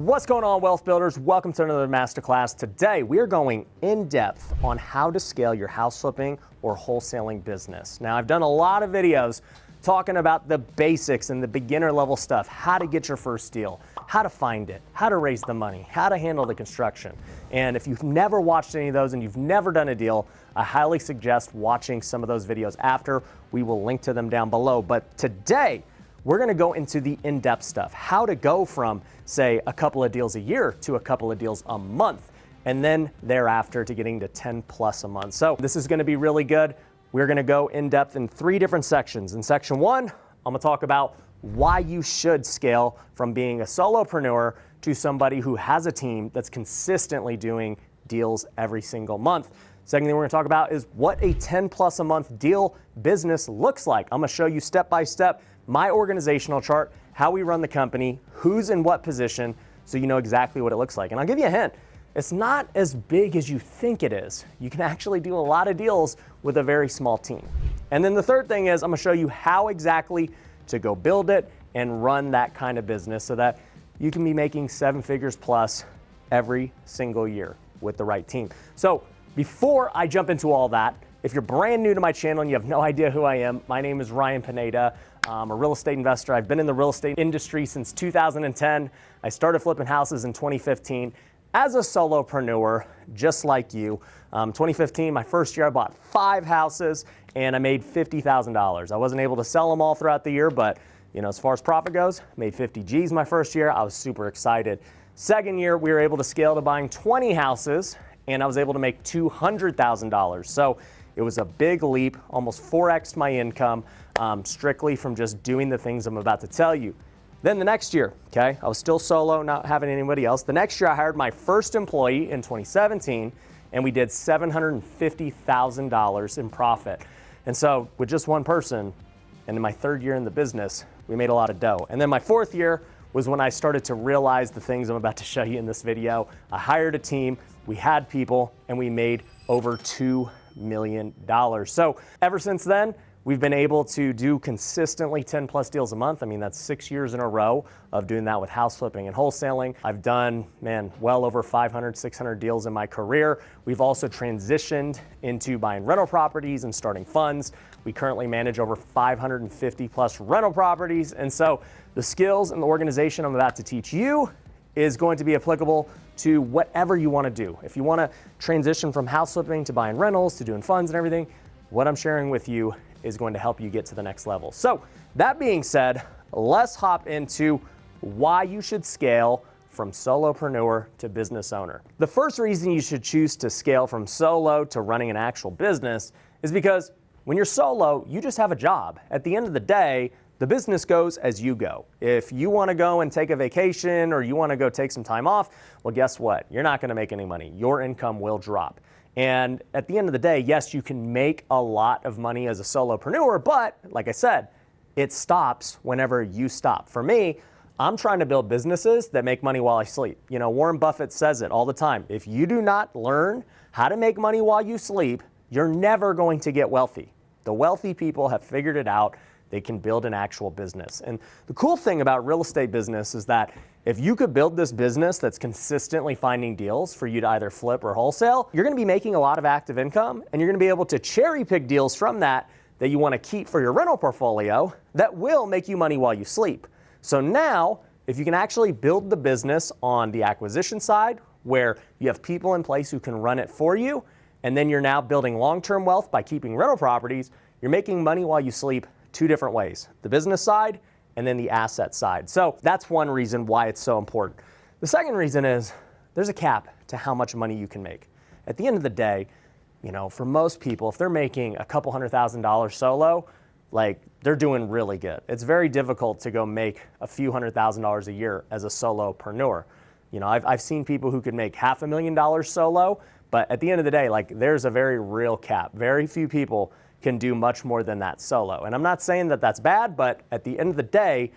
What's going on, wealth builders? Welcome to another masterclass. Today we are going in depth on how to scale your house flipping or wholesaling business. Now, I've done a lot of videos talking about the basics and the beginner level stuff, how to get your first deal, how to find it, how to raise the money, how to handle the construction. And if you've never watched any of those and you've never done a deal, I highly suggest watching some of those videos after. We will link to them down below. But today, we're gonna go into the in-depth stuff, how to go from, say, a couple of deals a year to a couple of deals a month, and then thereafter to getting to 10 plus a month. So this is gonna be really good. We're gonna go in depth in 3 different sections. In section 1, I'm gonna talk about why you should scale from being a solopreneur to somebody who has a team that's consistently doing deals every single month. Second thing we're gonna talk about is what a 10 plus a month deal business looks like. I'm gonna show you step by step my organizational chart, how we run the company, who's in what position, so you know exactly what it looks like. And I'll give you a hint, it's not as big as you think it is. You can actually do a lot of deals with a very small team. And then the third thing is I'm gonna show you how exactly to go build it and run that kind of business so that you can be making 7 figures plus every single year with the right team. So before I jump into all that, if you're brand new to my channel and you have no idea who I am, my name is Ryan Pineda. I'm a real estate investor. I've been in the real estate industry since 2010. I started flipping houses in 2015 as a solopreneur, just like you. 2015, my first year, I bought 5 houses and I made $50,000. I wasn't able to sell them all throughout the year, but you know, as far as profit goes, made 50 G's my first year. I was super excited. Second year, we were able to scale to buying 20 houses and I was able to make $200,000. So it was a big leap, almost 4x my income, strictly from just doing the things I'm about to tell you. Then the next year, okay, I was still solo, not having anybody else. The next year I hired my first employee in 2017 and we did $750,000 in profit. And so with just one person, and in my 3rd year in the business, we made a lot of dough. And then my 4th year was when I started to realize the things I'm about to show you in this video. I hired a team, we had people, and we made over $2 million. So ever since then, we've been able to do consistently 10 plus deals a month. I mean, that's 6 years in a row of doing that with house flipping and wholesaling. I've done, well over 500, 600 deals in my career. We've also transitioned into buying rental properties and starting funds. We currently manage over 550 plus rental properties. And so the skills and the organization I'm about to teach you is going to be applicable to whatever you want to do. If you want to transition from house flipping to buying rentals to doing funds and everything, what I'm sharing with you is going to help you get to the next level. So that being said, let's hop into why you should scale from solopreneur to business owner. The first reason you should choose to scale from solo to running an actual business is because when you're solo, you just have a job. At the end of the day, the business goes as you go. If you want to go and take a vacation or you want to go take some time off, well, guess what? You're not going to make any money. Your income will drop. And at the end of the day, yes, you can make a lot of money as a solopreneur, but like I said, it stops whenever you stop. For me, I'm trying to build businesses that make money while I sleep. You know, Warren Buffett says it all the time. If you do not learn how to make money while you sleep, you're never going to get wealthy. The wealthy people have figured it out. They can build an actual business. And the cool thing about real estate business is that if you could build this business that's consistently finding deals for you to either flip or wholesale, you're gonna be making a lot of active income and you're gonna be able to cherry pick deals from that you wanna keep for your rental portfolio that will make you money while you sleep. So now, if you can actually build the business on the acquisition side where you have people in place who can run it for you, and then you're now building long-term wealth by keeping rental properties, you're making money while you sleep 2 different ways, the business side and then the asset side. So that's one reason why it's so important. The second reason is there's a cap to how much money you can make. At the end of the day, you know, for most people, if they're making a couple $100,000 solo, like they're doing really good. It's very difficult to go make a few $100,000 a year as a solopreneur. You know, I've seen people who could make $500,000 solo, but at the end of the day, like there's a very real cap. Very few people can do much more than that solo. And I'm not saying that that's bad, but at the end of the day,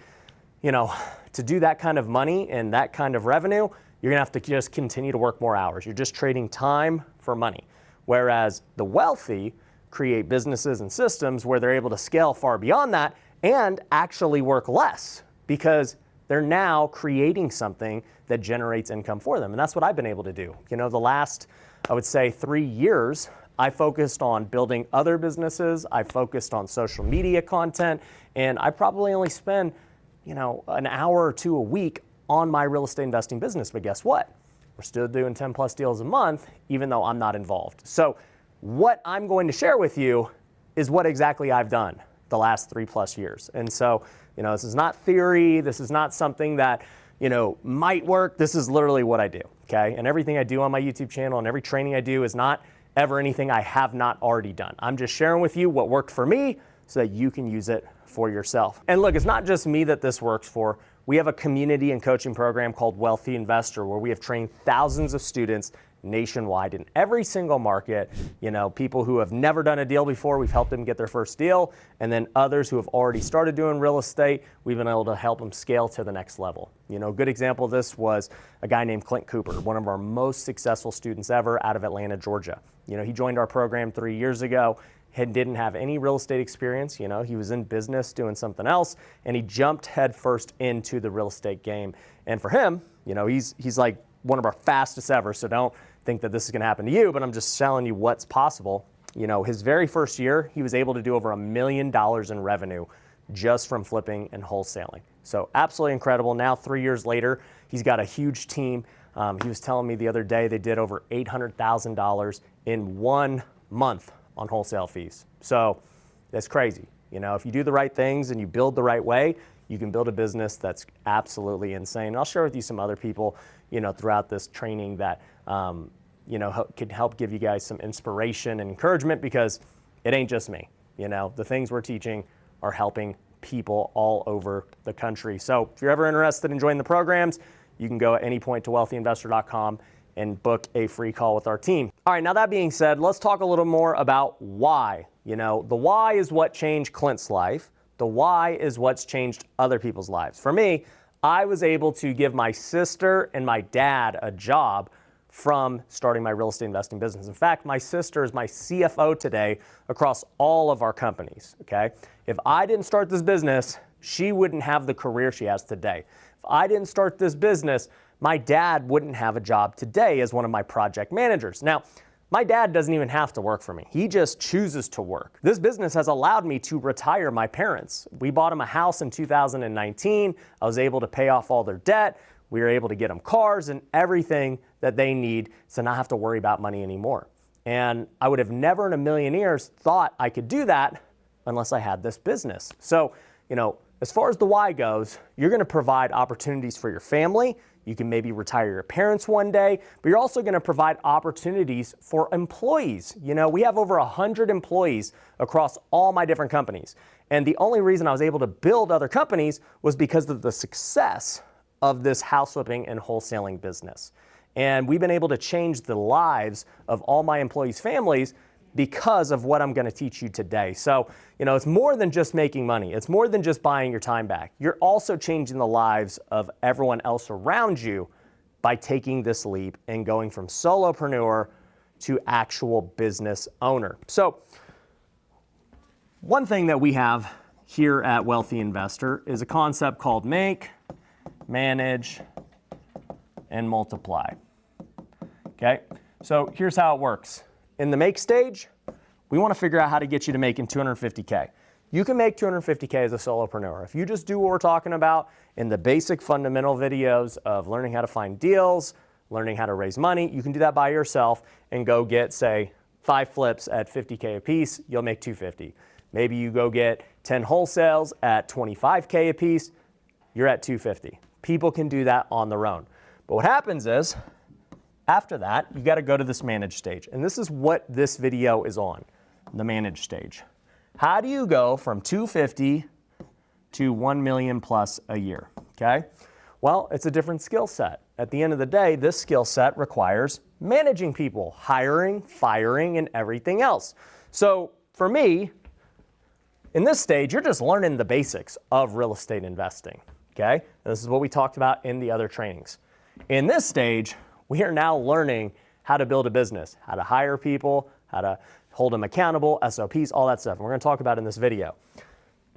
you know, to do that kind of money and that kind of revenue, you're gonna have to just continue to work more hours. You're just trading time for money. Whereas the wealthy create businesses and systems where they're able to scale far beyond that and actually work less because they're now creating something that generates income for them. And that's what I've been able to do. You know, the last, I would say 3 years, I focused on building other businesses. I focused on social media content, and I probably only spend, you know, an hour or two a week on my real estate investing business. But guess what? We're still doing 10 plus deals a month, even though I'm not involved. So what I'm going to share with you is what exactly I've done the last 3+ years. And so, you know, this is not theory. This is not something that, you know, might work. This is literally what I do, okay? And everything I do on my YouTube channel and every training I do is not ever anything I have not already done. I'm just sharing with you what worked for me so that you can use it for yourself. And look, it's not just me that this works for. We have a community and coaching program called Wealthy Investor, where we have trained thousands of students nationwide in every single market. You know, people who have never done a deal before, we've helped them get their first deal. And then others who have already started doing real estate, we've been able to help them scale to the next level. You know, a good example of this was a guy named Clint Cooper, one of our most successful students ever out of Atlanta, Georgia. You know, he joined our program 3 years ago. He didn't have any real estate experience. You know, he was in business doing something else, and he jumped headfirst into the real estate game. And for him, you know, he's like one of our fastest ever. So don't think that this is going to happen to you, but I'm just telling you what's possible. You know, his very first year, he was able to do over $1 million in revenue just from flipping and wholesaling. So absolutely incredible. Now, 3 years later, he's got a huge team. He was telling me the other day they did over $800,000 in 1 month on wholesale fees. So that's crazy. You know, if you do the right things and you build the right way, you can build a business that's absolutely insane. I'll share with you some other people, you know, throughout this training that, you know, could help give you guys some inspiration and encouragement, because it ain't just me. You know, the things we're teaching are helping people all over the country. So if you're ever interested in joining the programs, you can go at any point to wealthyinvestor.com and book a free call with our team. All right, now that being said, let's talk a little more about why. You know, the why is what changed Clint's life. The why is what's changed other people's lives. For me, I was able to give my sister and my dad a job from starting my real estate investing business. In fact, my sister is my CFO today across all of our companies, okay? If I didn't start this business, she wouldn't have the career she has today. If I didn't start this business, my dad wouldn't have a job today as one of my project managers. Now, my dad doesn't even have to work for me. He just chooses to work. This business has allowed me to retire my parents. We bought them a house in 2019. I was able to pay off all their debt. We were able to get them cars and everything that they need to not have to worry about money anymore. And I would have never in a million years thought I could do that unless I had this business. So, you know, as far as the why goes, you're going to provide opportunities for your family. You can maybe retire your parents one day, but you're also going to provide opportunities for employees. You know, we have over 100 employees across all my different companies. And the only reason I was able to build other companies was because of the success of this house flipping and wholesaling business. And we've been able to change the lives of all my employees' families because of what I'm going to teach you today. So, you know, it's more than just making money. It's more than just buying your time back. You're also changing the lives of everyone else around you by taking this leap and going from solopreneur to actual business owner. So, one thing that we have here at Wealthy Investor is a concept called make, manage, and multiply. Okay, so here's how it works. In the make stage, we want to figure out how to get you to making $250K. You can make $250K as a solopreneur. If you just do what we're talking about in the basic fundamental videos of learning how to find deals, learning how to raise money, you can do that by yourself and go get, say, 5 flips at $50K a piece, you'll make $250. Maybe you go get 10 wholesales at $25K a piece, you're at $250. People can do that on their own. But what happens is, after that, you got to go to this manage stage. And this is what this video is on, the manage stage. How do you go from 250 to 1 million plus a year? Okay? Well, it's a different skill set. At the end of the day, this skill set requires managing people, hiring, firing, and everything else. So for me, in this stage, you're just learning the basics of real estate investing. Okay? And this is what we talked about in the other trainings. In this stage, we are now learning how to build a business, how to hire people, how to hold them accountable, SOPs, all that stuff. And we're going to talk about it in this video.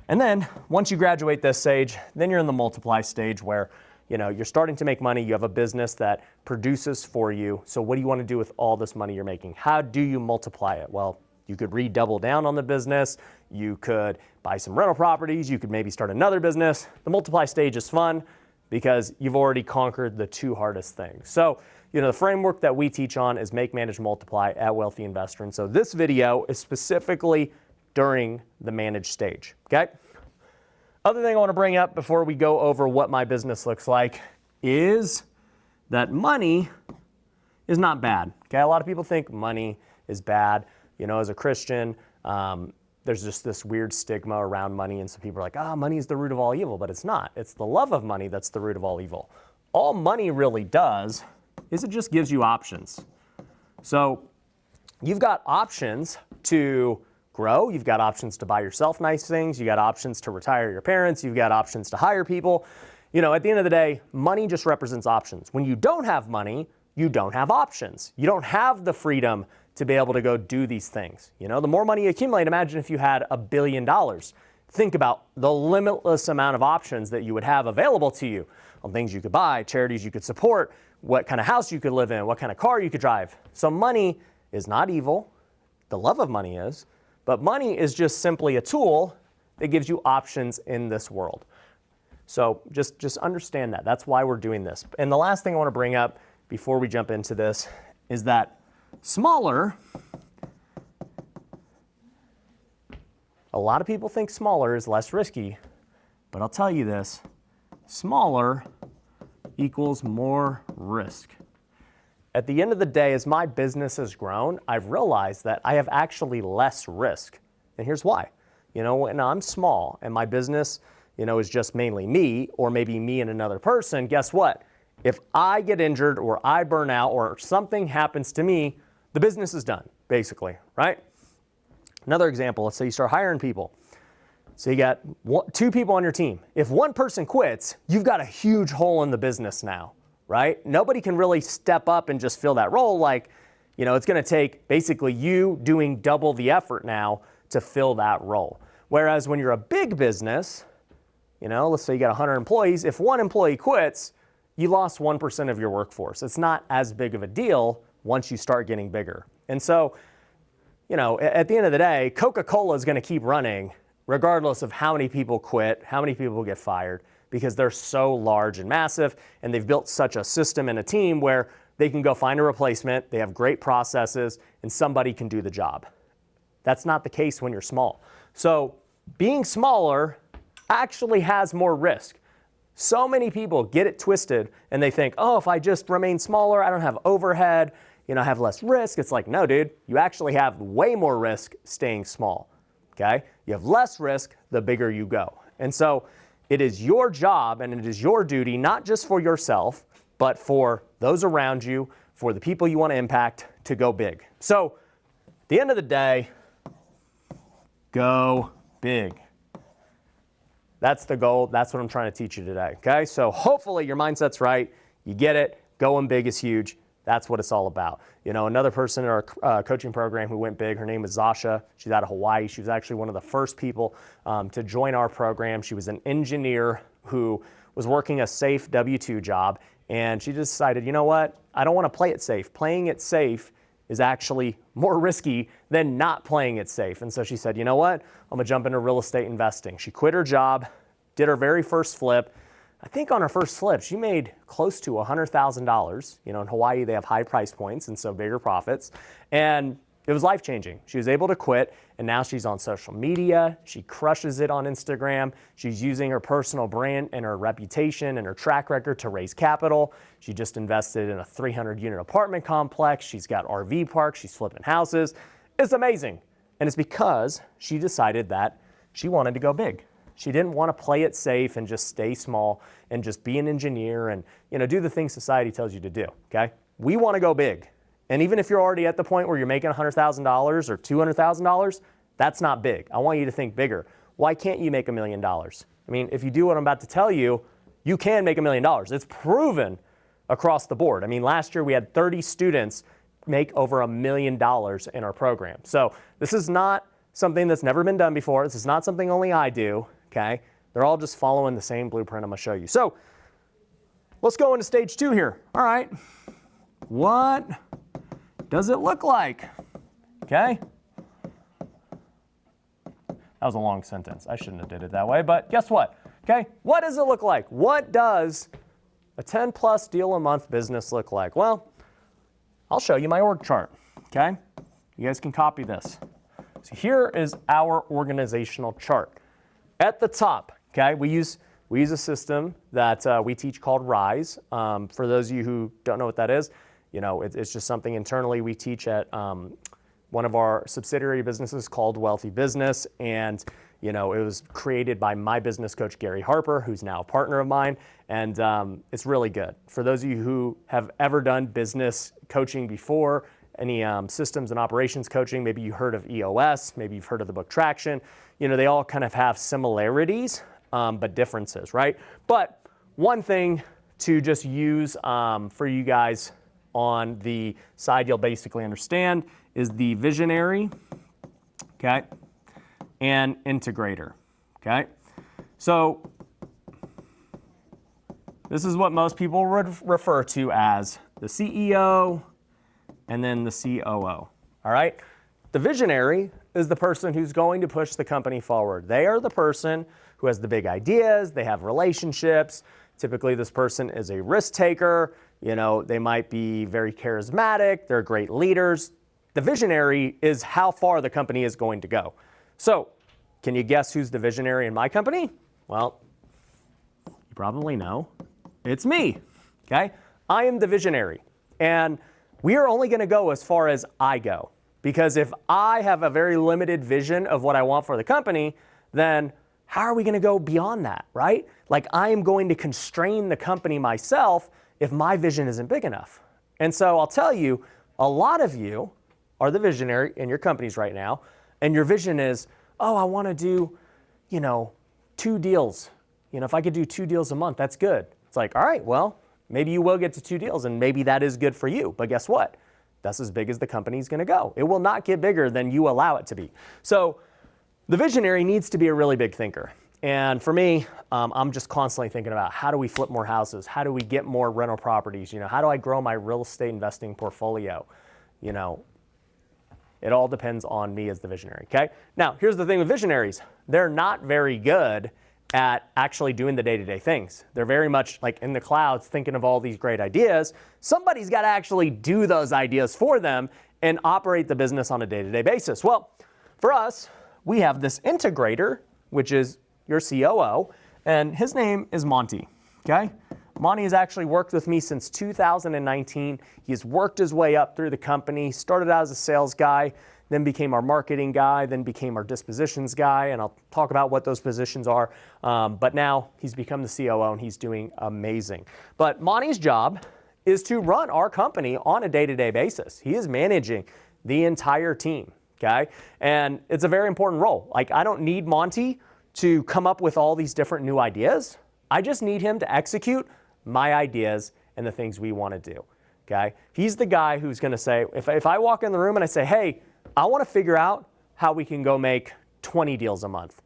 And then once you graduate this stage, then you're in the multiply stage where you're starting to make money. You have a business that produces for you. So what do you want to do with all this money you're making? How do you multiply it? Well, you could redouble down on the business. You could buy some rental properties. You could maybe start another business. The multiply stage is fun because you've already conquered the two hardest things. So, the framework that we teach on is make, manage, multiply at Wealthy Investor. And so this video is specifically during the manage stage, okay? Other thing I want to bring up before we go over what my business looks like is that money is not bad, okay? A lot of people think money is bad. As a Christian, there's just this weird stigma around money, and some people are like, money is the root of all evil, but it's not. It's the love of money that's the root of all evil. All money really does is it just gives you options. So you've got options to grow. You've got options to buy yourself nice things. You got options to retire your parents. You've got options to hire people. At the end of the day, money just represents options. When you don't have money, you don't have options. You don't have the freedom to be able to go do these things. The more money you accumulate, imagine if you had $1 billion. Think about the limitless amount of options that you would have available to you on things you could buy, charities you could support, what kind of house you could live in, what kind of car you could drive. So money is not evil. The love of money is. But money is just simply a tool that gives you options in this world. So just understand that. That's why we're doing this. And the last thing I want to bring up before we jump into this is that smaller, a lot of people think smaller is less risky, but I'll tell you this, smaller equals more risk. At the end of the day, as my business has grown, I've realized that I have actually less risk. And here's why. When I'm small and my business, is just mainly me or maybe me and another person, guess what? If I get injured or I burn out or something happens to me, the business is done, basically, right? Another example, let's say you start hiring people. So you got two people on your team. If one person quits, you've got a huge hole in the business now, right? Nobody can really step up and just fill that role. It's going to take basically you doing double the effort now to fill that role. Whereas when you're a big business, let's say you got 100 employees, if one employee quits, you lost 1% of your workforce. It's not as big of a deal once you start getting bigger. And so, at the end of the day, Coca-Cola is going to keep running regardless of how many people quit, how many people get fired, because they're so large and massive, and they've built such a system and a team where they can go find a replacement, they have great processes, and somebody can do the job. That's not the case when you're small. So being smaller actually has more risk. So many people get it twisted and they think, if I just remain smaller, I don't have overhead, I have less risk. It's like, no, dude, you actually have way more risk staying small, okay? You have less risk the bigger you go. And so it is your job and it is your duty, not just for yourself, but for those around you, for the people you want to impact, to go big. So at the end of the day, go big. That's the goal. That's what I'm trying to teach you today, okay? So hopefully your mindset's right. You get it. Going big is huge. That's what it's all about. Another person in our coaching program who went big, her name is Zasha. She's out of Hawaii. She was actually one of the first people to join our program. She was an engineer who was working a safe W-2 job, and she decided, what? I don't want to play it safe. Playing it safe is actually more risky than not playing it safe. And so she said, what? I'm gonna jump into real estate investing. She quit her job, did her very first flip. I think on her first flip, she made close to $100,000. In Hawaii, they have high price points and so bigger profits. And it was life-changing. She was able to quit, and now she's on social media. She crushes it on Instagram. She's using her personal brand and her reputation and her track record to raise capital. She just invested in a 300-unit apartment complex. She's got RV parks. She's flipping houses. It's amazing. And it's because she decided that she wanted to go big. She didn't want to play it safe and just stay small and just be an engineer and do the things society tells you to do, okay? We want to go big. And even if you're already at the point where you're making $100,000 or $200,000, that's not big. I want you to think bigger. Why can't you make $1 million? I mean, if you do what I'm about to tell you, you can make $1 million. It's proven across the board. I mean, last year we had 30 students make over $1 million in our program. So this is not something that's never been done before. This is not something only I do. okay? They're all just following the same blueprint I'm gonna show you. So let's go into stage 2 here. All right, what does it look like, okay? That was a long sentence. I shouldn't have did it that way, but guess what? Okay, what does it look like? What does a 10 plus deal a month business look like? Well, I'll show you my org chart, okay? You guys can copy this. So here is our organizational chart. At the top, okay, we use a system that we teach called RISE. For those of you who don't know what that is, you know, it's just something internally we teach at one of our subsidiary businesses called Wealthy Business, and you know, it was created by my business coach Gary Harper, who's now a partner of mine, and it's really good. For those of you who have ever done business coaching before, any systems and operations coaching, maybe you heard of EOS, maybe you've heard of the book Traction, you know, they all kind of have similarities, but differences, right? But one thing to just use for you guys on the side you'll basically understand is the visionary, okay, and integrator, okay? So this is what most people would refer to as the CEO and then the COO, all right? The visionary is the person who's going to push the company forward. They are the person who has the big ideas, they have relationships. Typically this person is a risk taker, you know, they might be very charismatic, they're great leaders. The visionary is how far the company is going to go. So, can you guess who's the visionary in my company? Well, you probably know. It's me, okay? I am the visionary. And we are only gonna go as far as I go. Because if I have a very limited vision of what I want for the company, then how are we gonna go beyond that, right? Like, I am going to constrain the company myself if my vision isn't big enough. And so I'll tell you, a lot of you are the visionary in your companies right now, and your vision is, oh, I want to do, you know, 2 deals. You know, if I could do 2 deals a month, that's good. It's like, all right, well, maybe you will get to 2 deals, and maybe that is good for you. But guess what? That's as big as the company's going to go. It will not get bigger than you allow it to be. So the visionary needs to be a really big thinker. And for me, I'm just constantly thinking about how do we flip more houses? How do we get more rental properties? You know, how do I grow my real estate investing portfolio? You know, it all depends on me as the visionary, okay? Now, here's the thing with visionaries. They're not very good at actually doing the day-to-day things. They're very much like in the clouds thinking of all these great ideas. Somebody's got to actually do those ideas for them and operate the business on a day-to-day basis. Well, for us, we have this integrator, which is your COO, and his name is Monty, okay? Monty has actually worked with me since 2019. He's worked his way up through the company, started out as a sales guy, then became our marketing guy, then became our dispositions guy, and I'll talk about what those positions are. But now he's become the COO and he's doing amazing. But Monty's job is to run our company on a day-to-day basis. He is managing the entire team, okay? And it's a very important role. Like, I don't need Monty to come up with all these different new ideas. I just need him to execute my ideas and the things we want to do, okay? He's the guy who's going to say, if I walk in the room and I say, hey, I want to figure out how we can go make 20 deals a month.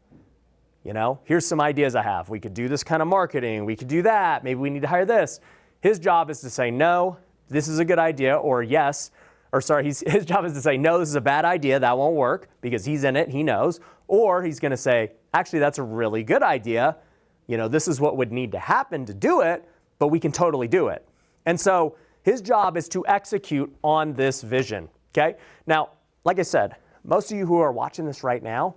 You know, here's some ideas I have. We could do this kind of marketing. We could do that. Maybe we need to hire this. His job is to say, no, this is a good idea, or yes, or sorry, his job is to say, no, this is a bad idea. That won't work, because he's in it. He knows. Or he's going to say, actually, that's a really good idea. You know, this is what would need to happen to do it, but we can totally do it. And so his job is to execute on this vision, okay? Now, like I said, most of you who are watching this right now,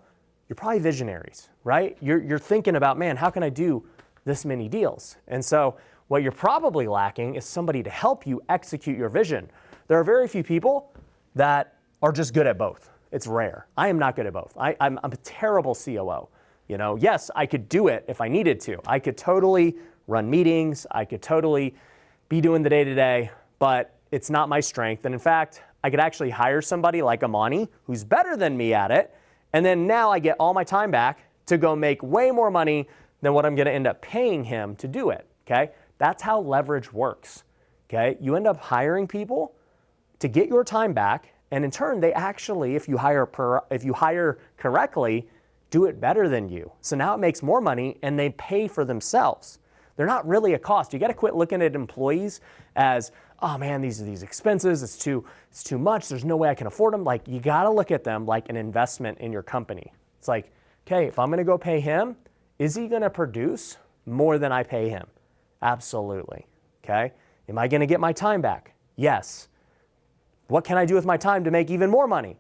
you're probably visionaries, right? You're thinking about, man, how can I do this many deals? And so what you're probably lacking is somebody to help you execute your vision. There are very few people that are just good at both. It's rare. I am not good at both. I'm a terrible COO. You know, yes, I could do it if I needed to. I could totally run meetings. I could totally be doing the day-to-day, but it's not my strength. And in fact, I could actually hire somebody like Amani who's better than me at it, and then now I get all my time back to go make way more money than what I'm going to end up paying him to do it, okay? That's how leverage works, okay? You end up hiring people to get your time back, and in turn, they actually, if you hire correctly, do it better than you. So now it makes more money and they pay for themselves. They're not really a cost. You got to quit looking at employees as, oh man, these are these expenses. It's too much. There's no way I can afford them. Like, you got to look at them like an investment in your company. It's like, okay, if I'm going to go pay him, is he going to produce more than I pay him? Absolutely. Okay. Am I going to get my time back? Yes. What can I do with my time to make even more money?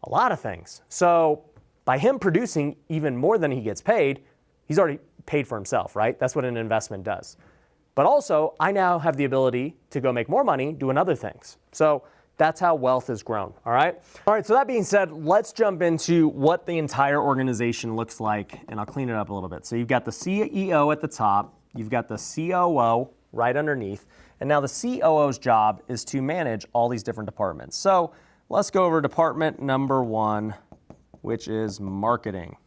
A lot of things. So by him producing even more than he gets paid, he's already paid for himself, right? That's what an investment does. But also, I now have the ability to go make more money doing other things. So that's how wealth has grown, all right? All right, so that being said, let's jump into what the entire organization looks like, and I'll clean it up a little bit. So you've got the CEO at the top, you've got the COO right underneath, and now the COO's job is to manage all these different departments. So let's go over department number 1, which is marketing.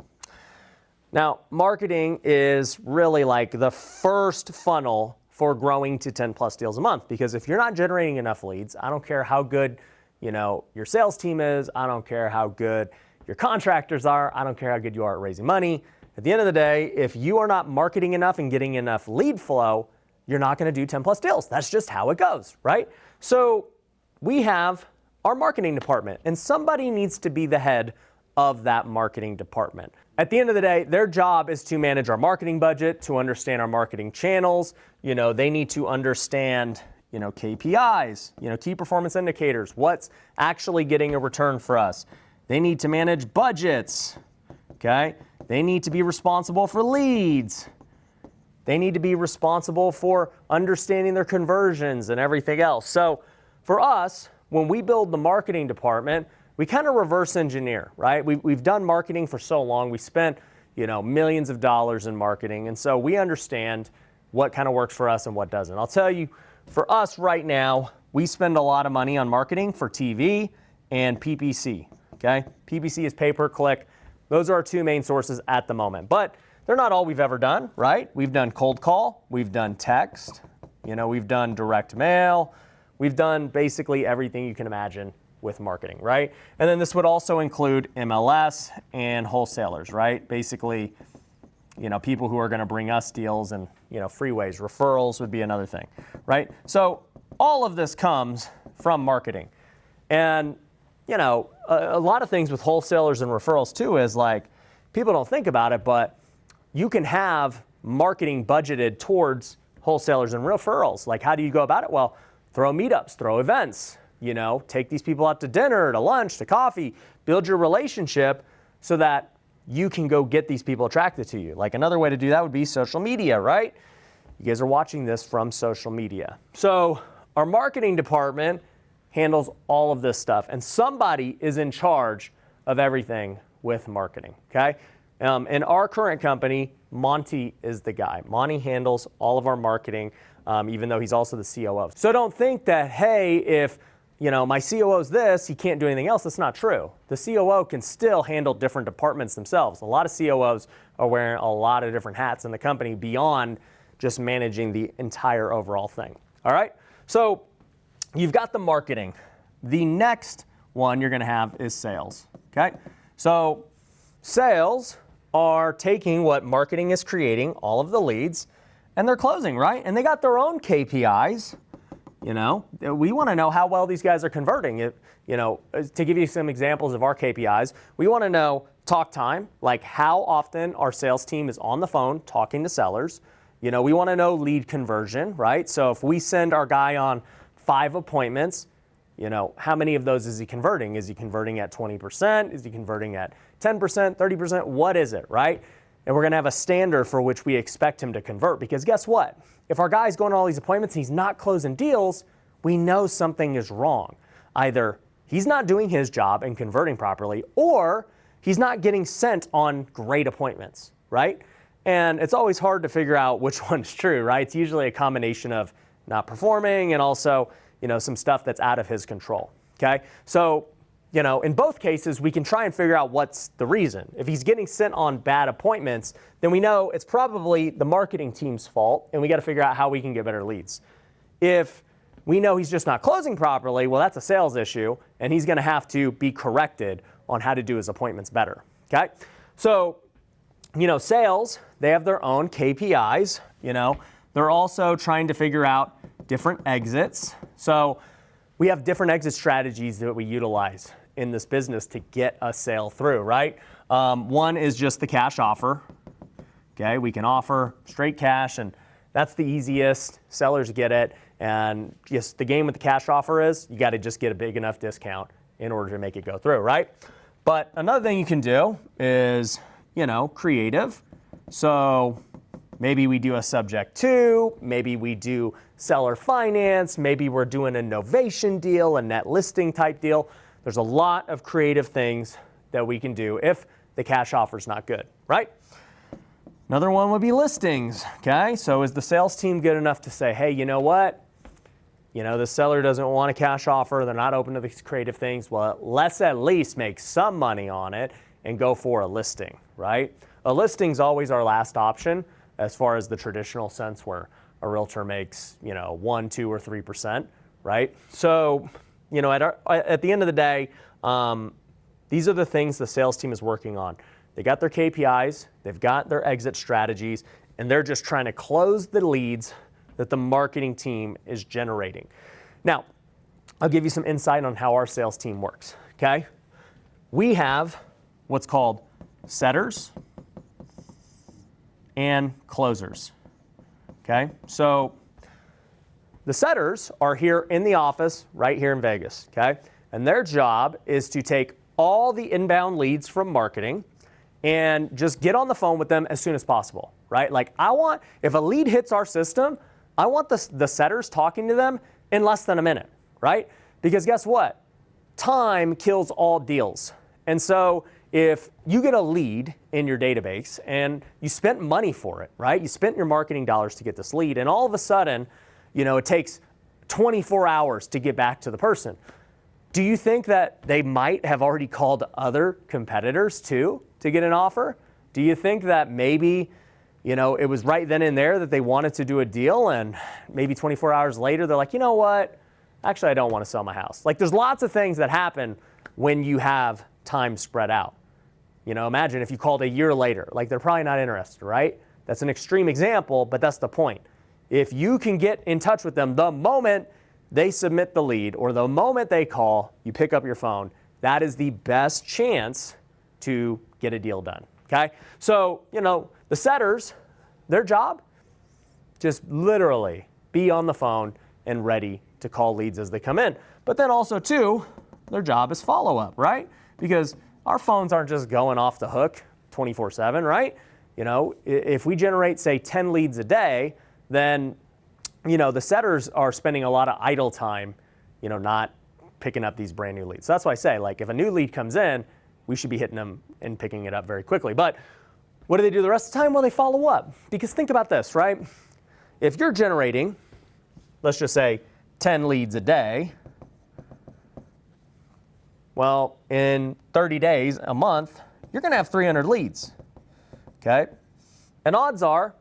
Now, marketing is really like the first funnel for growing to 10 plus deals a month, because if you're not generating enough leads, I don't care how good, your sales team is, I don't care how good your contractors are, I don't care how good you are at raising money. At the end of the day, if you are not marketing enough and getting enough lead flow, you're not going to do 10 plus deals. That's just how it goes, right? So we have our marketing department, and somebody needs to be the head of that marketing department. At the end of the day, their job is to manage our marketing budget, to understand our marketing channels. They need to understand, KPIs, key performance indicators, what's actually getting a return for us. They need to manage budgets, okay? They need to be responsible for leads. They need to be responsible for understanding their conversions and everything else. So for us, when we build the marketing department, we kind of reverse engineer, right? We've done marketing for so long. We spent, millions of dollars in marketing. And so we understand what kind of works for us and what doesn't. I'll tell you, for us right now, we spend a lot of money on marketing for TV and PPC, okay? PPC is pay-per-click. Those are our 2 main sources at the moment. But they're not all we've ever done, right? We've done cold call. We've done text. We've done direct mail. We've done basically everything you can imagine with marketing, right? And then this would also include MLS and wholesalers, right? Basically, people who are going to bring us deals and, freeways, referrals would be another thing, right? So all of this comes from marketing. And, a lot of things with wholesalers and referrals too is like, people don't think about it, but you can have marketing budgeted towards wholesalers and referrals. Like, how do you go about it? Well, throw meetups, throw events, take these people out to dinner, to lunch, to coffee, build your relationship so that you can go get these people attracted to you. Like, another way to do that would be social media, right? You guys are watching this from social media. So our marketing department handles all of this stuff, and somebody is in charge of everything with marketing, okay? In our current company, Monty is the guy. Monty handles all of our marketing, even though he's also the COO. So don't think that, hey, if my COO's this, he can't do anything else. That's not true. The COO can still handle different departments themselves. A lot of COOs are wearing a lot of different hats in the company beyond just managing the entire overall thing. All right? So you've got the marketing. The next one you're going to have is sales. Okay? So sales are taking what marketing is creating, all of the leads, and they're closing, right? And they got their own KPIs. We want to know how well these guys are converting. To give you some examples of our KPIs, we want to know talk time, like how often our sales team is on the phone talking to sellers. We want to know lead conversion, right? So if we send our guy on 5 appointments, how many of those is he converting? Is he converting at 20%? Is he converting at 10%, 30%? What is it, right? And we're going to have a standard for which we expect him to convert, because guess what? If our guy's going to all these appointments and he's not closing deals, we know something is wrong. Either he's not doing his job and converting properly, or he's not getting sent on great appointments, right? And it's always hard to figure out which one's true, right? It's usually a combination of not performing and also, some stuff that's out of his control, okay? So, in both cases, we can try and figure out what's the reason. If he's getting sent on bad appointments, then we know it's probably the marketing team's fault, and we got to figure out how we can get better leads. If we know he's just not closing properly, well, that's a sales issue, and he's going to have to be corrected on how to do his appointments better, okay? So, sales, they have their own KPIs, They're also trying to figure out different exits. So we have different exit strategies that we utilize in this business to get a sale through, right? One is just the cash offer. Okay, we can offer straight cash, and that's the easiest. Sellers get it. And just the game with the cash offer is you got to just get a big enough discount in order to make it go through, right? But another thing you can do is, creative. So maybe we do a subject to, maybe we do seller finance, maybe we're doing a novation deal, a net listing type deal. There's a lot of creative things that we can do if the cash offer is not good, right? Another one would be listings, okay? So is the sales team good enough to say, hey, you know what? The seller doesn't want a cash offer. They're not open to these creative things. Well, let's at least make some money on it and go for a listing, right? A listing's always our last option as far as the traditional sense where a realtor makes, 1, 2, or 3%, right? So, at the end of the day, these are the things the sales team is working on. They got their KPIs, they've got their exit strategies, and they're just trying to close the leads that the marketing team is generating. Now, I'll give you some insight on how our sales team works, okay? We have what's called setters and closers, okay? So the setters are here in the office right here in Vegas, okay? And their job is to take all the inbound leads from marketing and just get on the phone with them as soon as possible, right? Like if a lead hits our system, I want the setters talking to them in less than a minute, right? Because guess what? Time kills all deals. And so if you get a lead in your database and you spent money for it, right? You spent your marketing dollars to get this lead, and all of a sudden, it takes 24 hours to get back to the person. Do you think that they might have already called other competitors too to get an offer? Do you think that maybe, it was right then and there that they wanted to do a deal, and maybe 24 hours later they're like, you know what? Actually, I don't want to sell my house. Like, there's lots of things that happen when you have time spread out. Imagine if you called a year later, like they're probably not interested, right? That's an extreme example, but that's the point. If you can get in touch with them the moment they submit the lead or the moment they call, you pick up your phone, that is the best chance to get a deal done, okay? So, the setters, their job, just literally be on the phone and ready to call leads as they come in. But then also, too, their job is follow-up, right? Because our phones aren't just going off the hook 24/7, right? If we generate, say, 10 leads a day, then, the setters are spending a lot of idle time, not picking up these brand new leads. So that's why I say, like, if a new lead comes in, we should be hitting them and picking it up very quickly. But what do they do the rest of the time? Well, they follow up. Because think about this, right? If you're generating, let's just say, 10 leads a day, well, in 30 days, a month, you're going to have 300 leads, okay? And odds are,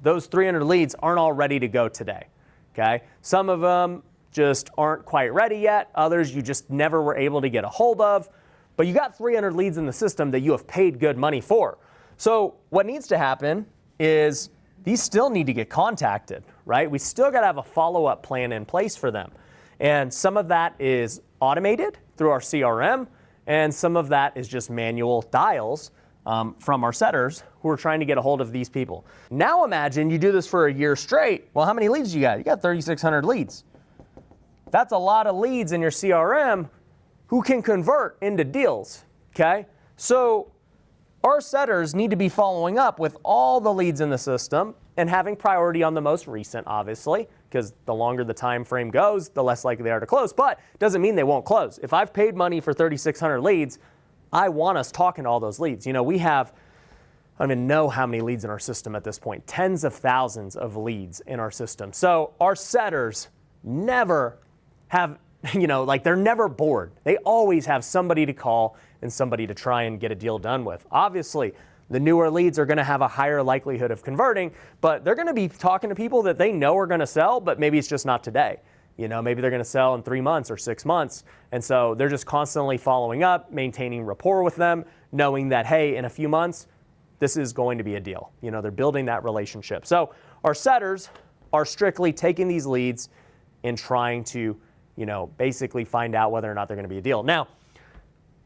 those 300 leads aren't all ready to go today, okay? Some of them just aren't quite ready yet. Others you just never were able to get a hold of. But you got 300 leads in the system that you have paid good money for. So what needs to happen is these still need to get contacted, right? We still got to have a follow-up plan in place for them. And some of that is automated through our CRM, and some of that is just manual dials from our setters who are trying to get a hold of these people. Now imagine you do this for a year straight. Well, how many leads you got? You got 3,600 leads. That's a lot of leads in your CRM who can convert into deals, okay? So our setters need to be following up with all the leads in the system and having priority on the most recent, obviously, because the longer the time frame goes, the less likely they are to close. But it doesn't mean they won't close. If I've paid money for 3,600 leads, I want us talking to all those leads. We have, I don't even know how many leads in our system at this point, tens of thousands of leads in our system. So our setters never have, they're never bored. They always have somebody to call and somebody to try and get a deal done with. Obviously, the newer leads are going to have a higher likelihood of converting, but they're going to be talking to people that they know are going to sell, but maybe it's just not today. Maybe they're going to sell in 3 months or 6 months. And so they're just constantly following up, maintaining rapport with them, knowing that, hey, in a few months, this is going to be a deal. They're building that relationship. So our setters are strictly taking these leads and trying to, basically find out whether or not they're going to be a deal. Now,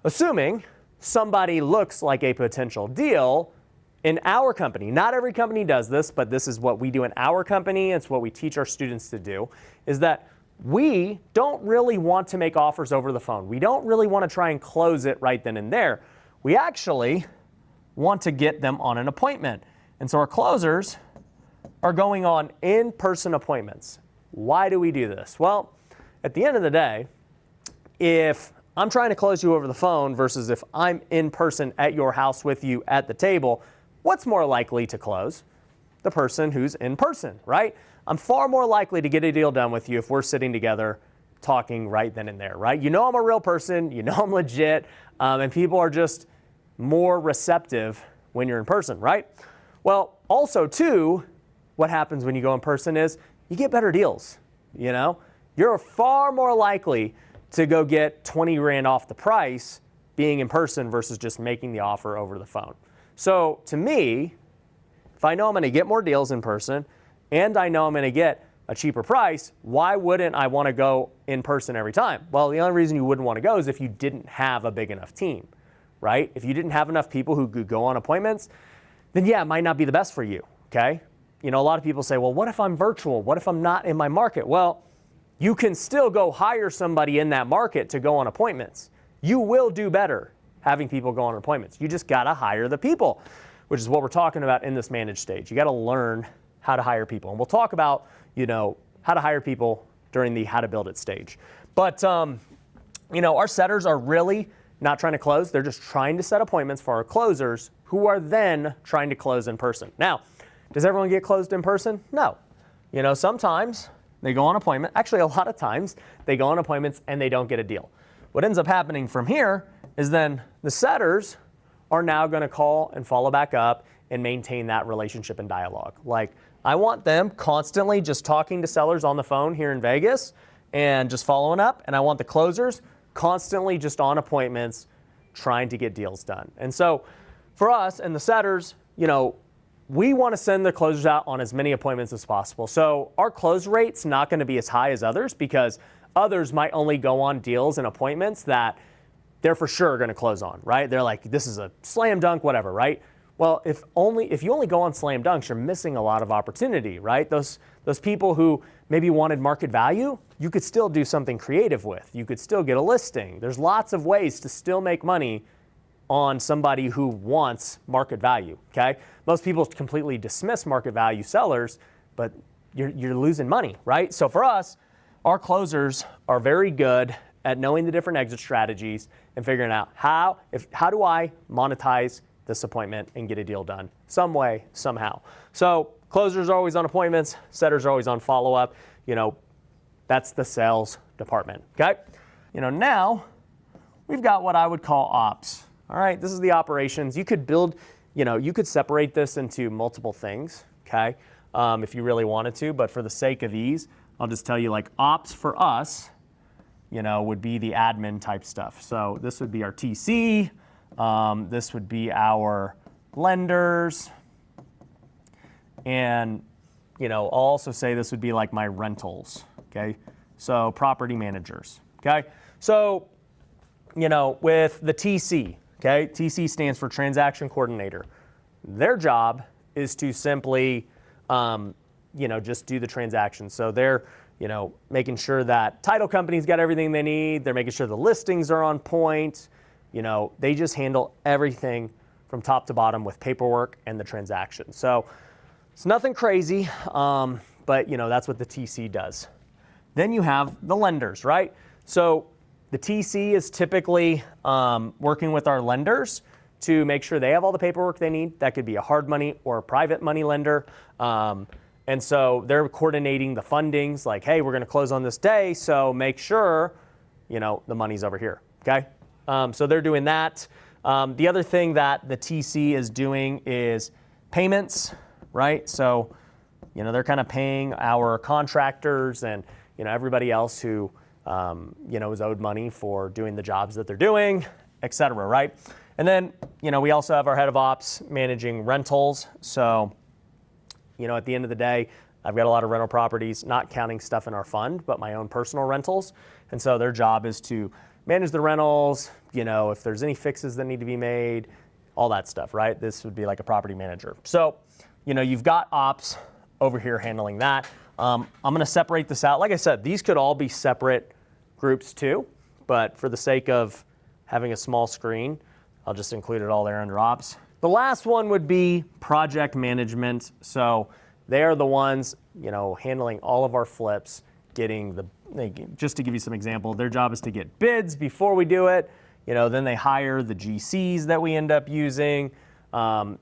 assuming somebody looks like a potential deal in our company, not every company does this, but this is what we do in our company. It's what we teach our students to do, is that we don't really want to make offers over the phone. We don't really want to try and close it right then and there. We actually want to get them on an appointment. And so our closers are going on in-person appointments. Why do we do this? Well, at the end of the day, if I'm trying to close you over the phone versus if I'm in person at your house with you at the table, what's more likely to close? The person who's in person, right? I'm far more likely to get a deal done with you if we're sitting together talking right then and there, right? I'm a real person, I'm legit, and people are just more receptive when you're in person, right? Well, also too, what happens when you go in person is you get better deals, You're far more likely to go get 20 grand off the price being in person versus just making the offer over the phone. So to me, if I know I'm going to get more deals in person and I know I'm going to get a cheaper price, why wouldn't I want to go in person every time? Well, the only reason you wouldn't want to go is if you didn't have a big enough team, right? If you didn't have enough people who could go on appointments, then yeah, it might not be the best for you, okay? A lot of people say, well, what if I'm virtual? What if I'm not in my market? Well, you can still go hire somebody in that market to go on appointments. You will do better having people go on appointments. You just got to hire the people, which is what we're talking about in this managed stage. You got to learn how to hire people. And we'll talk about, how to hire people during the how to build it stage. But, our setters are really not trying to close. They're just trying to set appointments for our closers who are then trying to close in person. Now, does everyone get closed in person? No. Sometimes they go on appointment. Actually, a lot of times they go on appointments and they don't get a deal. What ends up happening from here is then the setters are now going to call and follow back up and maintain that relationship and dialogue. Like, I want them constantly just talking to sellers on the phone here in Vegas and just following up. And I want the closers constantly just on appointments trying to get deals done. And so for us and the setters, we want to send the closers out on as many appointments as possible. So our close rate's not going to be as high as others because others might only go on deals and appointments that they're for sure going to close on, right? They're like, this is a slam dunk, whatever, right? Well, if you only go on slam dunks, you're missing a lot of opportunity, right? Those people who maybe wanted market value, you could still do something creative with. You could still get a listing. There's lots of ways to still make money on somebody who wants market value, okay? Most people completely dismiss market value sellers, but you're losing money, right? So for us, our closers are very good at knowing the different exit strategies and figuring out how do I monetize this appointment and get a deal done some way, somehow. So closers are always on appointments, setters are always on follow-up. That's the sales department, okay? Now we've got what I would call ops. All right, this is the operations. You could build, you could separate this into multiple things, okay, if you really wanted to. But for the sake of ease, I'll just tell you, like, ops for us, would be the admin type stuff. So this would be our TC. This would be our lenders. And, I'll also say this would be like my rentals, okay? So property managers, okay? So, with the TC, okay? TC stands for transaction coordinator. Their job is to simply, just do the transaction. So they're, making sure that title companies got everything they need. They're making sure the listings are on point. They just handle everything from top to bottom with paperwork and the transaction. So it's nothing crazy, but that's what the TC does. Then you have the lenders, right? So the TC is typically working with our lenders to make sure they have all the paperwork they need. That could be a hard money or a private money lender. And so they're coordinating the fundings, like, hey, we're going to close on this day, so make sure, the money's over here, okay? So they're doing that. The other thing that the TC is doing is payments, right? So, they're kind of paying our contractors and, everybody else who, is owed money for doing the jobs that they're doing, et cetera, right? And then, we also have our head of ops managing rentals. So, at the end of the day, I've got a lot of rental properties, not counting stuff in our fund, but my own personal rentals. And so their job is to manage the rentals, if there's any fixes that need to be made, all that stuff, right? This would be like a property manager. So, you've got ops over here handling that. I'm going to separate this out. Like I said, these could all be separate groups too, but for the sake of having a small screen, I'll just include it all there under ops. The last one would be project management. So they are the ones, handling all of our flips, just to give you some example, their job is to get bids before we do it. Then they hire the GCs that we end up using.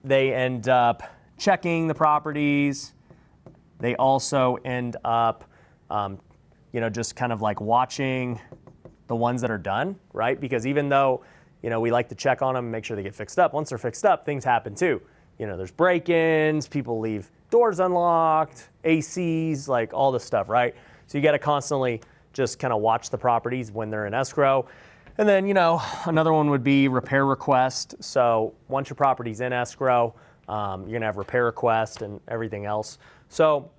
They end up checking the properties. They also end up, just kind of like watching the ones that are done, right? Because even though, we like to check on them and make sure they get fixed up, once they're fixed up, things happen too. There's break-ins, people leave doors unlocked, ACs, like all this stuff, right? So you got to constantly just kind of watch the properties when they're in escrow. And then, another one would be repair request. So once your property's in escrow, you're going to have repair request and everything else. So,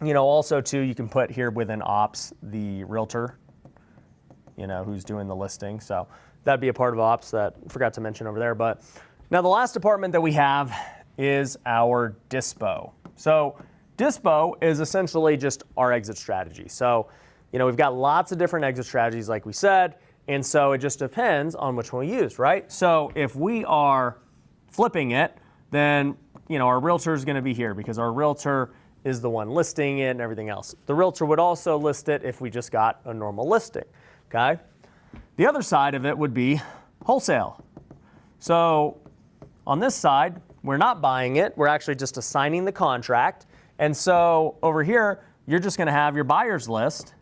also too, you can put here within ops the realtor, who's doing the listing. So that'd be a part of ops that I forgot to mention over there. But now the last department that we have is our dispo. So dispo is essentially just our exit strategy. So, we've got lots of different exit strategies, like we said. And so it just depends on which one we use, right? So if we are flipping it, then, our realtor is going to be here because our realtor is the one listing it and everything else. The realtor would also list it if we just got a normal listing, okay? The other side of it would be wholesale. So on this side, we're not buying it. We're actually just assigning the contract. And so over here, you're just going to have your buyer's list.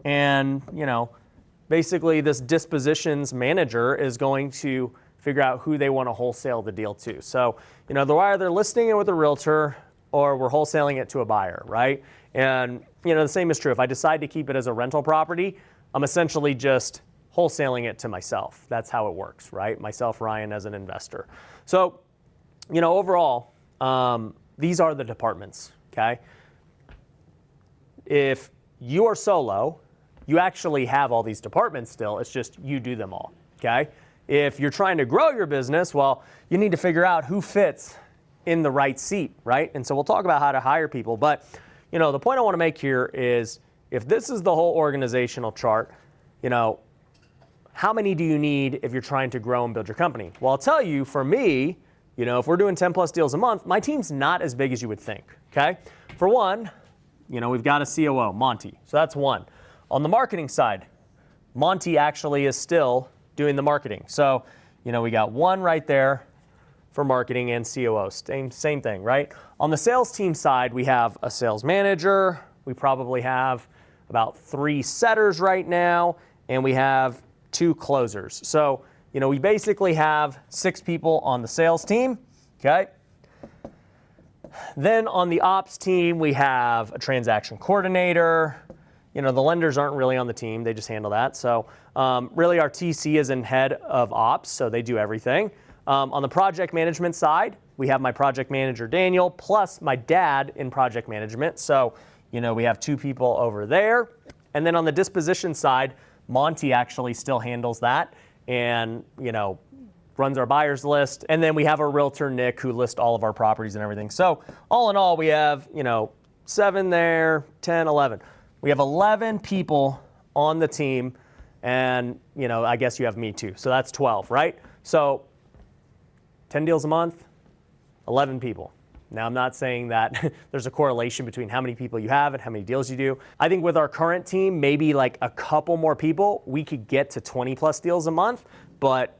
And, basically this dispositions manager is going to figure out who they want to wholesale the deal to. So, they're either listing it with a realtor or we're wholesaling it to a buyer, right? And, the same is true. If I decide to keep it as a rental property, I'm essentially just wholesaling it to myself. That's how it works, right? Myself, Ryan, as an investor. So, overall, these are the departments, okay? If you are solo, you actually have all these departments still. It's just you do them all, okay? If you're trying to grow your business, well, you need to figure out who fits in the right seat, right? And so we'll talk about how to hire people. But, the point I want to make here is if this is the whole organizational chart, how many do you need if you're trying to grow and build your company? Well, I'll tell you, for me, if we're doing 10 plus deals a month, my team's not as big as you would think, okay? For one, we've got a COO, Monty. So that's one. On the marketing side, Monty actually is still doing the marketing. So, we got one right there for marketing and COO, same thing, right? On the sales team side, we have a sales manager. We probably have about 3 setters right now, and we have 2 closers. So, we basically have 6 people on the sales team, okay? Then on the ops team, we have a transaction coordinator. The lenders aren't really on the team. They just handle that. So really our TC is in head of ops, so they do everything. On the project management side, we have my project manager, Daniel, plus my dad in project management. So, we have 2 people over there. And then on the disposition side, Monty actually still handles that and, runs our buyers list. And then we have a realtor, Nick, who lists all of our properties and everything. So all in all, we have, 7 there, 10, 11. We have 11 people on the team, and, I guess you have me too. So that's 12, right? So 10 deals a month, 11 people. Now, I'm not saying that there's a correlation between how many people you have and how many deals you do. I think with our current team, maybe like a couple more people, we could get to 20 plus deals a month. But,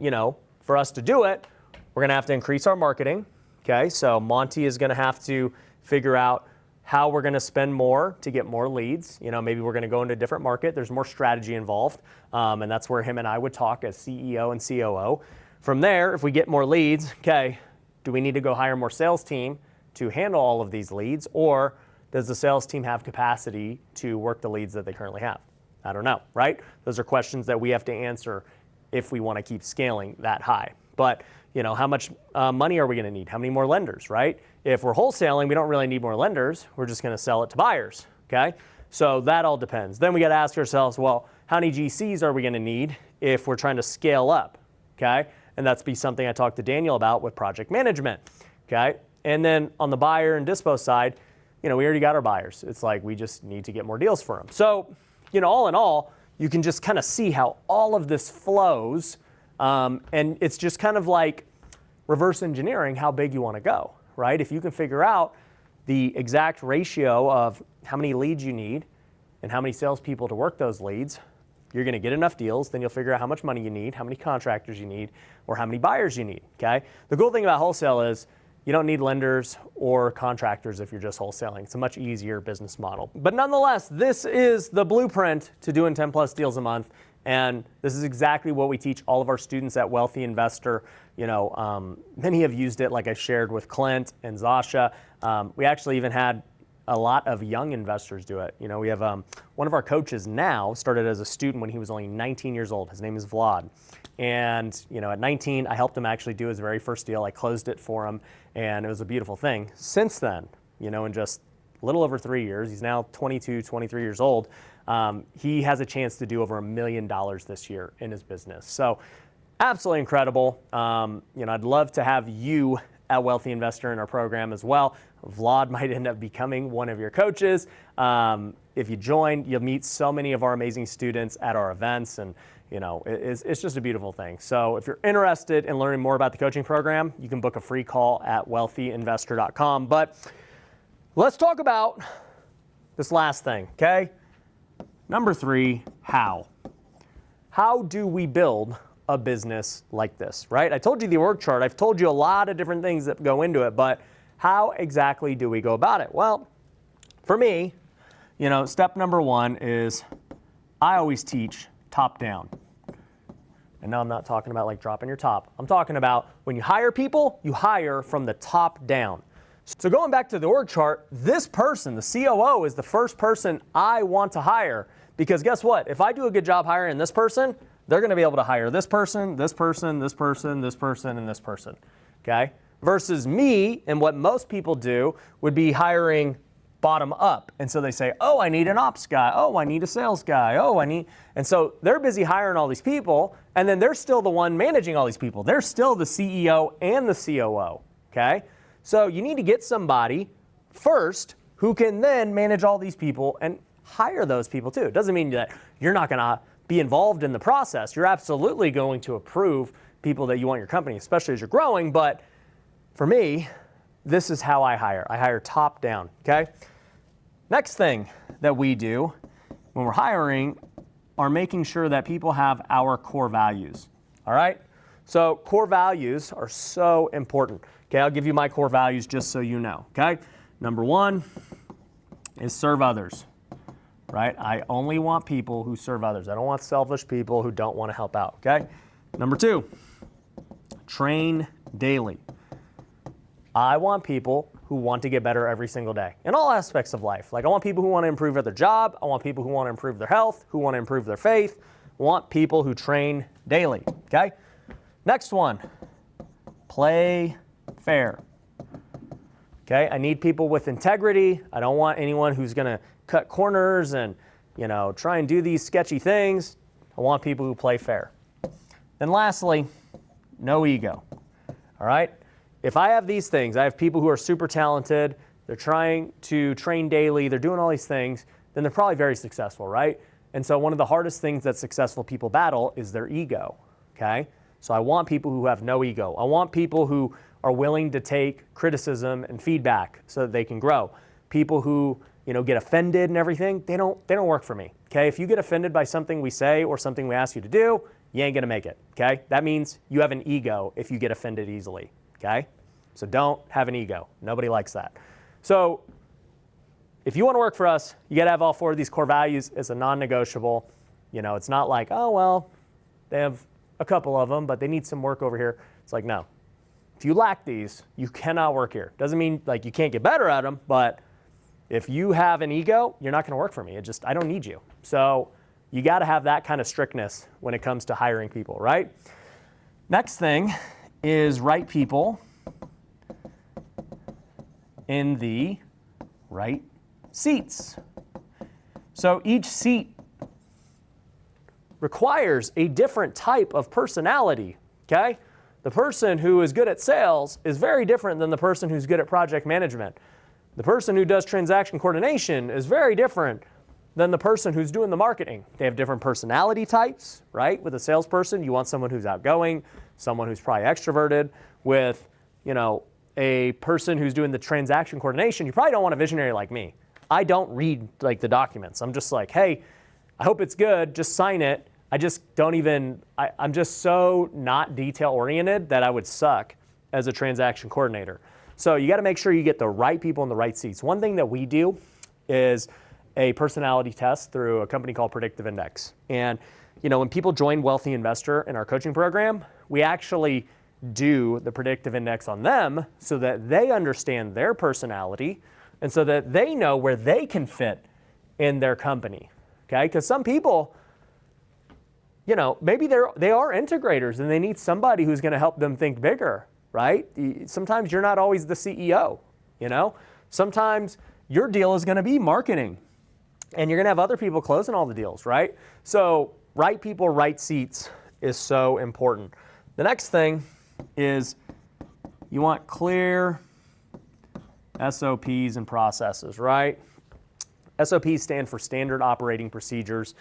for us to do it, we're going to have to increase our marketing. Okay, so Monty is going to have to figure out how we're going to spend more to get more leads. Maybe we're going to go into a different market. There's more strategy involved. And that's where him and I would talk as CEO and COO. From there, if we get more leads, okay, do we need to go hire more sales team to handle all of these leads? Or does the sales team have capacity to work the leads that they currently have? I don't know, right? Those are questions that we have to answer if we want to keep scaling that high. But how much money are we going to need? How many more lenders, right? If we're wholesaling, we don't really need more lenders. We're just going to sell it to buyers, okay? So that all depends. Then we got to ask ourselves, well, how many GCs are we going to need if we're trying to scale up, okay? And that's be something I talked to Daniel about with project management, okay? And then on the buyer and dispo side, we already got our buyers. It's like we just need to get more deals for them. So, all in all, you can just kind of see how all of this flows, and it's just kind of like reverse engineering how big you want to go, right? If you can figure out the exact ratio of how many leads you need and how many salespeople to work those leads, you're going to get enough deals. Then you'll figure out how much money you need, how many contractors you need, or how many buyers you need, okay? The cool thing about wholesale is you don't need lenders or contractors if you're just wholesaling. It's a much easier business model. But nonetheless, this is the blueprint to doing 10 plus deals a month. And this is exactly what we teach all of our students at Wealthy Investor. Many have used it, like I shared with Clint and Zasha. We actually even had a lot of young investors do it. We have one of our coaches now started as a student when he was only 19 years old. His name is Vlad. And at 19, I helped him actually do his very first deal. I closed it for him, and it was a beautiful thing. Since then, in just a little over 3 years, he's now 22, 23 years old. He has a chance to do over $1 million this year in his business. So absolutely incredible. I'd love to have you at Wealthy Investor in our program as well. Vlad might end up becoming one of your coaches. If you join, you'll meet so many of our amazing students at our events, and it's just a beautiful thing. So if you're interested in learning more about the coaching program, you can book a free call at wealthyinvestor.com. But let's talk about this last thing, okay? Number 3, how? How do we build a business like this, right? I told you the org chart. I've told you a lot of different things that go into it, but how exactly do we go about it? Well, for me, step number 1 is I always teach top down. And now I'm not talking about like dropping your top. I'm talking about when you hire people, you hire from the top down. So going back to the org chart, this person, the COO, is the first person I want to hire, because guess what? If I do a good job hiring this person, they're going to be able to hire this person, this person, this person, this person, and this person, okay? Versus me, and what most people do would be hiring bottom up. And so they say, oh, I need an ops guy. Oh, I need a sales guy. And so they're busy hiring all these people, and then they're still the one managing all these people. They're still the CEO and the COO, okay? So you need to get somebody first who can then manage all these people and hire those people too. It doesn't mean that you're not going to be involved in the process. You're absolutely going to approve people that you want in your company, especially as you're growing. But for me, this is how I hire. I hire top down, okay? Next thing that we do when we're hiring are making sure that people have our core values, all right? So core values are so important. Okay, I'll give you my core values just so you know, okay? Number 1 is serve others, right? I only want people who serve others. I don't want selfish people who don't want to help out, okay? Number 2, train daily. I want people who want to get better every single day in all aspects of life. Like I want people who want to improve at their job. I want people who want to improve their health, who want to improve their faith. I want people who train daily, okay? Next one, play fair. Okay, I need people with integrity. I don't want anyone who's going to cut corners and, try and do these sketchy things. I want people who play fair. And lastly, no ego. All right? If I have these things, I have people who are super talented, they're trying to train daily, they're doing all these things, then they're probably very successful, right? And so one of the hardest things that successful people battle is their ego, okay? So I want people who have no ego. I want people who are willing to take criticism and feedback so that they can grow. People who, get offended and everything, they don't work for me, okay? If you get offended by something we say or something we ask you to do, you ain't gonna make it, okay? That means you have an ego if you get offended easily, okay? So don't have an ego. Nobody likes that. So if you want to work for us, you got to have all 4 of these core values as a non-negotiable. It's not like, oh, well, they have a couple of them, but they need some work over here. It's like, no. If you lack these, you cannot work here. Doesn't mean like you can't get better at them, but If you have an ego, you're not going to work for me. I don't need you. So you got to have that kind of strictness when it comes to hiring people, right? Next thing is right people in the right seats. So each seat requires a different type of personality, okay? The person who is good at sales is very different than the person who's good at project management. The person who does transaction coordination is very different than the person who's doing the marketing. They have different personality types, right? With a salesperson, you want someone who's outgoing, someone who's probably extroverted. With, a person who's doing the transaction coordination, you probably don't want a visionary like me. I don't read like the documents. I'm just like, hey, I hope it's good, just sign it. I just don't even, I'm just so not detail oriented that I would suck as a transaction coordinator. So you got to make sure you get the right people in the right seats. One thing that we do is a personality test through a company called Predictive Index. And when people join Wealthy Investor in our coaching program, we actually do the predictive index on them so that they understand their personality and so that they know where they can fit in their company. Okay? Because some people, maybe they are integrators and they need somebody who's going to help them think bigger, right? Sometimes you're not always the CEO, Sometimes your deal is going to be marketing and you're going to have other people closing all the deals, right? So right people, right seats is so important. The next thing is you want clear SOPs and processes, right? SOPs stand for standard operating procedures.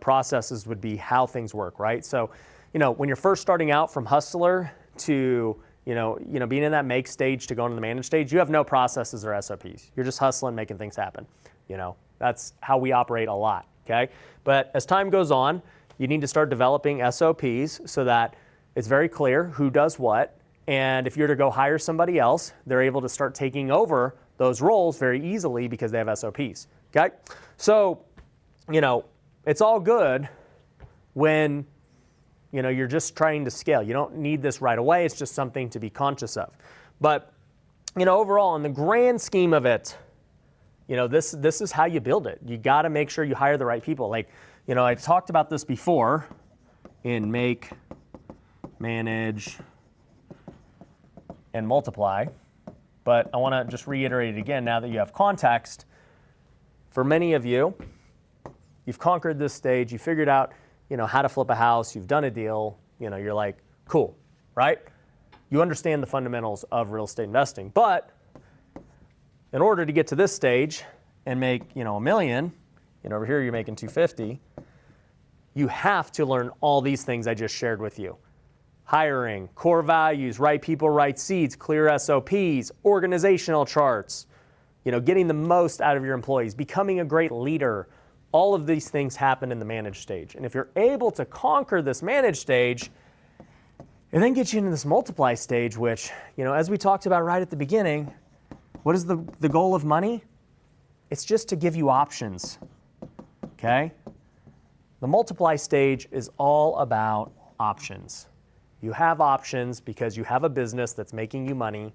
Processes would be how things work, right? So, when you're first starting out from hustler to, being in that make stage to going to the manage stage, you have no processes or SOPs. You're just hustling, making things happen. That's how we operate a lot, okay? But as time goes on, you need to start developing SOPs so that it's very clear who does what. And if you're to go hire somebody else, they're able to start taking over those roles very easily because they have SOPs, okay? So, it's all good when, you're just trying to scale. You don't need this right away. It's just something to be conscious of. But, overall, in the grand scheme of it, this is how you build it. You got to make sure you hire the right people. Like, I talked about this before in make, manage, and multiply, but I want to just reiterate it again now that you have context. For many of you, you've conquered this stage, you figured out, how to flip a house, you've done a deal, you're like, cool, right? You understand the fundamentals of real estate investing, but in order to get to this stage and make, $1 million, over here you're making 250, you have to learn all these things I just shared with you. Hiring, core values, right people, right seats, clear SOPs, organizational charts, getting the most out of your employees, becoming a great leader. All of these things happen in the manage stage. And if you're able to conquer this manage stage, it then gets you into this multiply stage, which, as we talked about right at the beginning, what is the goal of money? It's just to give you options, okay? The multiply stage is all about options. You have options because you have a business that's making you money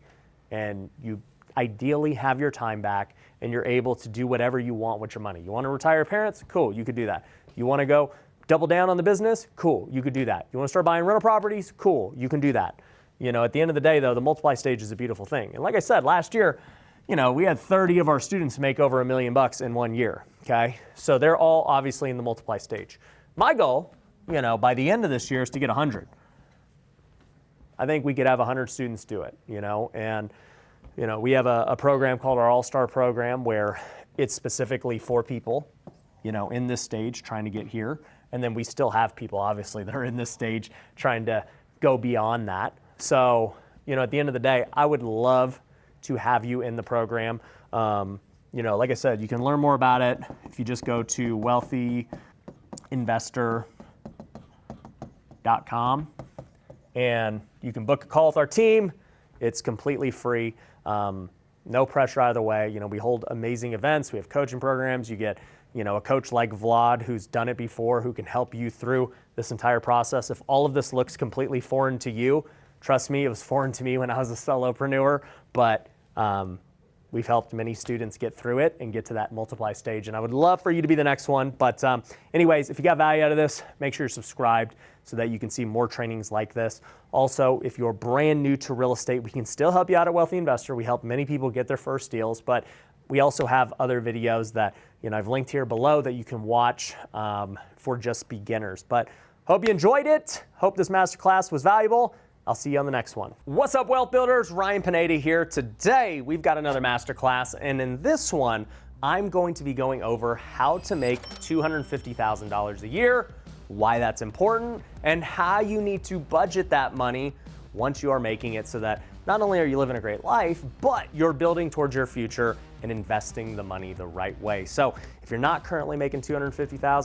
and you ideally have your time back and you're able to do whatever you want with your money. You want to retire your parents? Cool, you could do that. You want to go double down on the business? Cool, you could do that. You want to start buying rental properties? Cool, you can do that. At the end of the day though, the multiply stage is a beautiful thing. And like I said, last year, we had 30 of our students make over $1 million in 1 year, okay? So they're all obviously in the multiply stage. My goal, by the end of this year is to get 100. I think we could have 100 students do it, and we have a program called our All-Star program where it's specifically for people, in this stage trying to get here. And then we still have people, obviously, that are in this stage trying to go beyond that. So, at the end of the day, I would love to have you in the program. Like I said, you can learn more about it if you just go to wealthyinvestor.com and you can book a call with our team. It's completely free. No pressure either way. We hold amazing events. We have coaching programs. You get, a coach like Vlad who's done it before who can help you through this entire process. If all of this looks completely foreign to you, trust me, it was foreign to me when I was a solopreneur, but We've helped many students get through it and get to that multiply stage, and I would love for you to be the next one. But anyways, if you got value out of this, make sure you're subscribed so that you can see more trainings like this. Also, if you're brand new to real estate, we can still help you out at Wealthy Investor. We help many people get their first deals, but we also have other videos that I've linked here below that you can watch for just beginners. But hope you enjoyed it. Hope this masterclass was valuable. I'll see you on the next one. What's up, Wealth Builders? Ryan Pineda here. Today, we've got another masterclass, and in this one, I'm going to be going over how to make $250,000 a year, why that's important, and how you need to budget that money once you are making it so that not only are you living a great life, but you're building towards your future and investing the money the right way. So if you're not currently making $250,000,